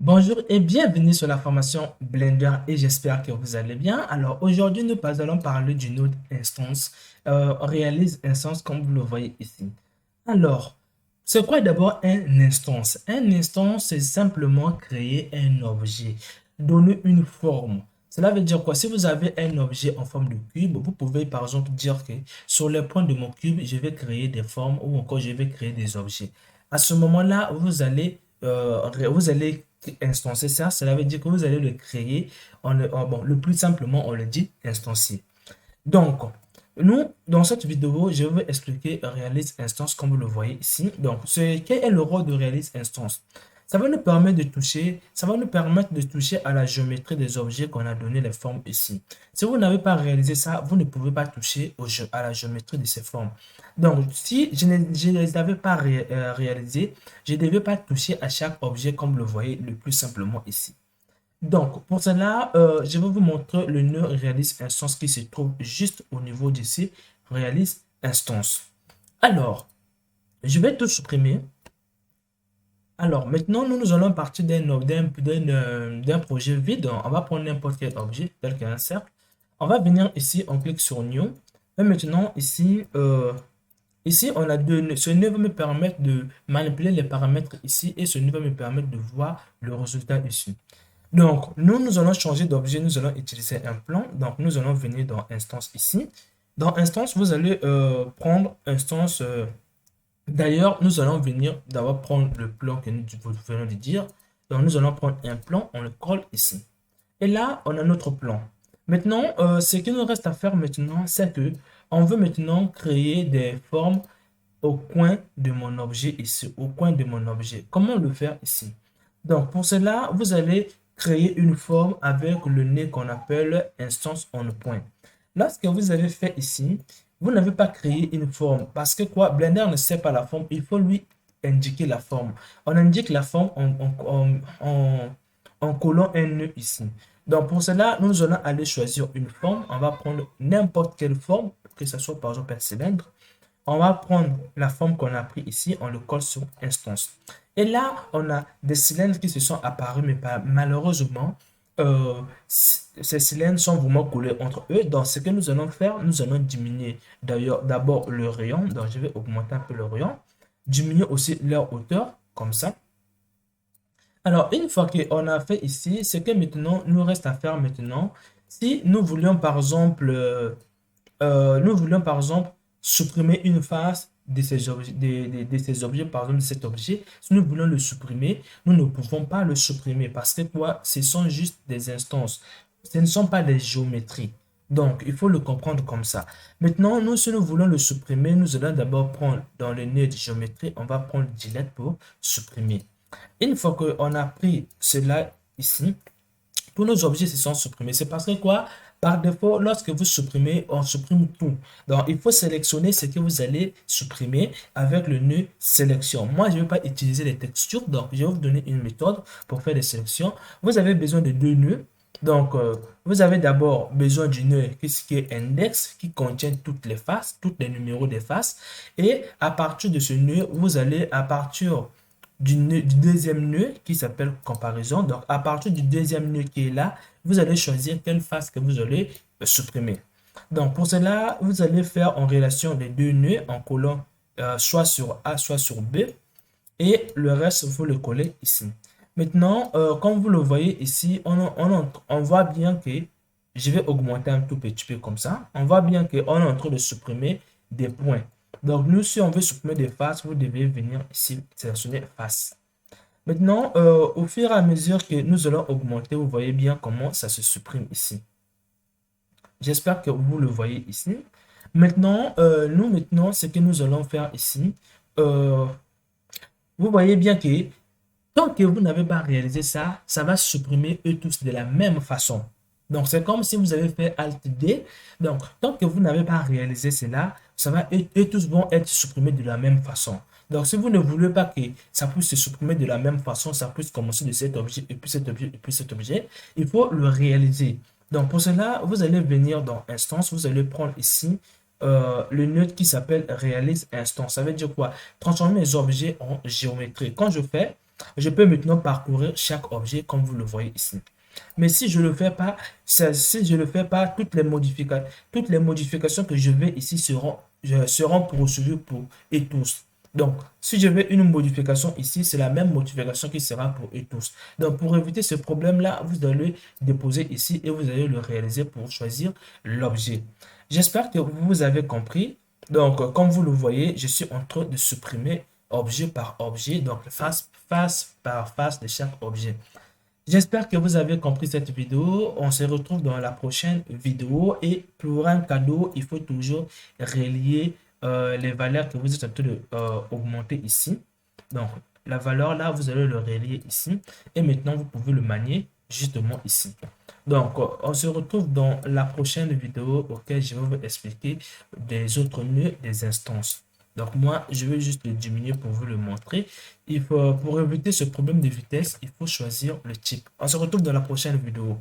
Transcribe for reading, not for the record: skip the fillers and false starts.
Bonjour et bienvenue sur la formation Blender et j'espère que vous allez bien. Alors aujourd'hui nous allons parler du node instance, réalise instance comme vous le voyez ici. Alors, c'est quoi d'abord un instance? Un instance c'est simplement créer un objet, donner une forme. Cela veut dire quoi? Si vous avez un objet en forme de cube, vous pouvez par exemple dire que sur les points de mon cube, je vais créer des formes ou encore je vais créer des objets. À ce moment-là, vous allez instancier ça, cela veut dire que vous allez le créer, bon, le plus simplement, on le dit instancier. Donc, nous, dans cette vidéo, je vais expliquer Realise Instance comme vous le voyez ici. Donc, quel est le rôle de Realise Instance? Ça va nous permettre de toucher à la géométrie des objets qu'on a donné les formes ici. Si vous n'avez pas réalisé ça, vous ne pouvez pas toucher à la géométrie de ces formes. Donc, si je ne les avais pas réalisées, je ne devais pas toucher à chaque objet comme vous le voyez le plus simplement ici. Donc, pour cela, je vais vous montrer le nœud réalise instance qui se trouve juste au niveau d'ici, réalise instance. Alors, je vais tout supprimer. Alors, maintenant, nous allons partir d'un projet vide. On va prendre n'importe quel objet, tel qu'un cercle. On va venir ici, on clique sur New. Et maintenant, ici, on a deux nœuds. Ce nœud va me permettre de manipuler les paramètres ici et ce nœud va me permettre de voir le résultat ici. Donc, nous allons changer d'objet, nous allons utiliser un plan. Donc, nous allons venir dans instance ici. Dans instance, vous allez prendre instance. D'ailleurs, nous allons venir d'abord prendre le plan que nous venons de dire. Donc, nous allons prendre un plan, on le colle ici. Et là, on a notre plan. Maintenant, ce qu'il nous reste à faire maintenant, c'est que on veut maintenant créer des formes au coin de mon objet ici, au coin de mon objet. Comment le faire ici? Donc, pour cela, vous allez créer une forme avec le nez qu'on appelle instance on point. Lorsque vous avez fait ici, vous n'avez pas créé une forme parce que quoi, Blender ne sait pas la forme, il faut lui indiquer la forme. On indique la forme en collant un nœud ici. Donc, pour cela, nous allons aller choisir une forme. On va prendre n'importe quelle forme, que ce soit par exemple un cylindre. On va prendre la forme qu'on a pris ici, on le colle sur instance. Et là, on a des cylindres qui se sont apparus, mais pas, malheureusement, ces cylindres sont vraiment collés entre eux. Donc, ce que nous allons faire, nous allons diminuer d'ailleurs d'abord le rayon. Donc, je vais augmenter un peu le rayon. Diminuer aussi leur hauteur, comme ça. Alors, une fois qu'on a fait ici, ce que maintenant nous reste à faire maintenant, si nous voulions par exemple supprimer une face de ces objets, de ces objets, par exemple, de cet objet. Si nous voulons le supprimer, nous ne pouvons pas le supprimer parce que quoi, ce sont juste des instances. Ce ne sont pas des géométries. Donc, il faut le comprendre comme ça. Maintenant, nous, si nous voulons le supprimer, nous allons d'abord prendre dans le nœud de géométrie, on va prendre Delete pour supprimer. Une fois qu'on a pris cela ici, tous nos objets se sont supprimés. C'est parce que quoi? Par défaut, lorsque vous supprimez, on supprime tout. Donc, il faut sélectionner ce que vous allez supprimer avec le nœud sélection. Moi, je ne vais pas utiliser les textures. Donc, je vais vous donner une méthode pour faire des sélections. Vous avez besoin de deux nœuds. Donc, vous avez d'abord besoin du nœud qui est index, qui contient toutes les faces, tous les numéros des faces. Et à partir de ce nœud, vous allez, à partir du deuxième nœud qui s'appelle comparaison. Donc, à partir du deuxième nœud qui est là, vous allez choisir quelle face que vous allez supprimer. Donc, pour cela, vous allez faire en relation les deux nœuds en collant soit sur A, soit sur B. Et le reste, vous le collez ici. Maintenant, comme vous le voyez ici, on voit bien que je vais augmenter un tout petit peu comme ça. On voit bien qu'on est en train de supprimer des points. Donc, nous, si on veut supprimer des faces, vous devez venir ici, sélectionner face. Maintenant, au fur et à mesure que nous allons augmenter, vous voyez bien comment ça se supprime ici. J'espère que vous le voyez ici. Maintenant, maintenant, ce que nous allons faire ici, euh, vous voyez bien que tant que vous n'avez pas réalisé ça, ça va supprimer eux tous de la même façon. Donc, c'est comme si vous avez fait Alt D. Donc, tant que vous n'avez pas réalisé cela, eux tous vont être supprimés de la même façon. Donc, si vous ne voulez pas que ça puisse se supprimer de la même façon, ça puisse commencer de cet objet, et puis cet objet, et puis cet objet, il faut le réaliser. Donc, pour cela, vous allez venir dans Instance, vous allez prendre ici le nœud qui s'appelle Réalise Instance. Ça veut dire quoi? Transformer les objets en géométrie. Quand je fais, Je peux maintenant parcourir chaque objet comme vous le voyez ici. Mais si je ne le fais pas, si je le fais pas, toutes les modifications que je vais ici seront poursuivies pour et tous. Donc, si je vais une modification ici, c'est la même modification qui sera pour et tous. Donc, pour éviter ce problème-là, vous allez déposer ici et vous allez le réaliser pour choisir l'objet. J'espère que vous avez compris. Donc, comme vous le voyez, je suis en train de supprimer objet par objet, donc face par face de chaque objet. J'espère que vous avez compris cette vidéo. On se retrouve dans la prochaine vidéo. Et pour un cadeau, il faut toujours relier les valeurs que vous êtes en train de augmenter ici. Donc, la valeur là, vous allez le relier ici. Et maintenant, vous pouvez le manier justement ici. Donc, on se retrouve dans la prochaine vidéo auquel je vais vous expliquer des autres nœuds, des instances. Donc, moi, je vais juste le diminuer pour vous le montrer. Pour éviter ce problème de vitesse, il faut choisir le type. On se retrouve dans la prochaine vidéo.